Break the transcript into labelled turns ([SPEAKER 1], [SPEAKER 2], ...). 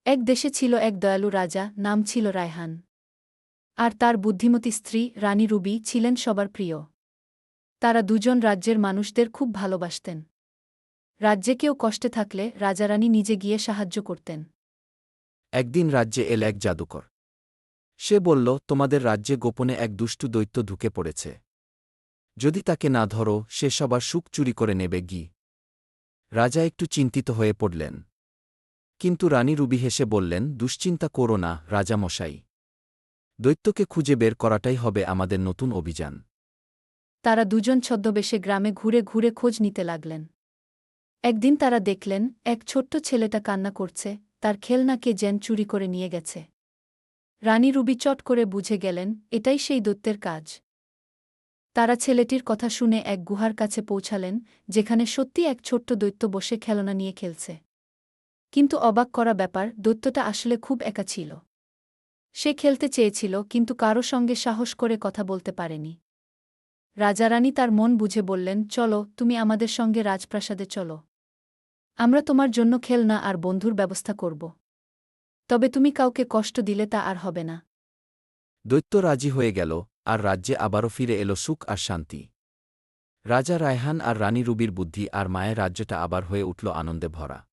[SPEAKER 1] এক দেশে ছিল এক দয়ালু রাজা, নাম ছিল রায়হান। আর তার বুদ্ধিমতী স্ত্রী রানী রুবি ছিলেন সবার প্রিয়। তারা দুজন রাজ্যের মানুষদের খুব ভালোবাসতেন। রাজ্যে কেউ কষ্টে থাকলে রাজারানী নিজে গিয়ে সাহায্য করতেন।
[SPEAKER 2] একদিন রাজ্যে এল এক জাদুকর। সে বলল, তোমাদের রাজ্যে গোপনে এক দুষ্টু দৈত্য ঢুকে পড়েছে। যদি তাকে না ধরো, সে সবার সুখ চুরি করে নেবে গি। রাজা একটু চিন্তিত হয়ে পড়লেন। কিন্তু রানী রুবি হেসে বললেন, দুশ্চিন্তা করো না রাজামশাই। দৈত্যকে খুঁজে বের করাটাই হবে আমাদের নতুন অভিযান।
[SPEAKER 1] তারা দুজন ছদ্মবেশে গ্রামে ঘুরে ঘুরে খোঁজ নিতে লাগলেন। একদিন তারা দেখলেন, এক ছোট্ট ছেলেটা কান্না করছে, তার খেলনা কে যেন চুরি করে নিয়ে গেছে। রানী রুবি চট করে বুঝে গেলেন, এটাই সেই দৈত্যের কাজ। তারা ছেলেটির কথা শুনে এক গুহার কাছে পৌঁছালেন, যেখানে সত্যি এক ছোট্ট দৈত্য বসে খেলনা নিয়ে খেলছে। কিন্তু অবাক করা ব্যাপার, দৈত্যটা আসলে খুব একা ছিল। সে খেলতে চেয়েছিল কিন্তু কারো সঙ্গে সাহস করে কথা বলতে পারেনি। রাজারানী তার মন বুঝে বললেন, চলো, তুমি আমাদের সঙ্গে রাজপ্রাসাদে চলো। আমরা তোমার জন্য খেলনা আর বন্ধুর ব্যবস্থা করব। তবে তুমি কাউকে কষ্ট দিলে তা আর হবে না।
[SPEAKER 2] দৈত্য রাজি হয়ে গেল, আর রাজ্যে আবারও ফিরে এল সুখ আর শান্তি। রাজা রায়হান আর রানী রুবির বুদ্ধি আর মায়ের রাজ্যটা আবার হয়ে উঠল আনন্দে ভরা।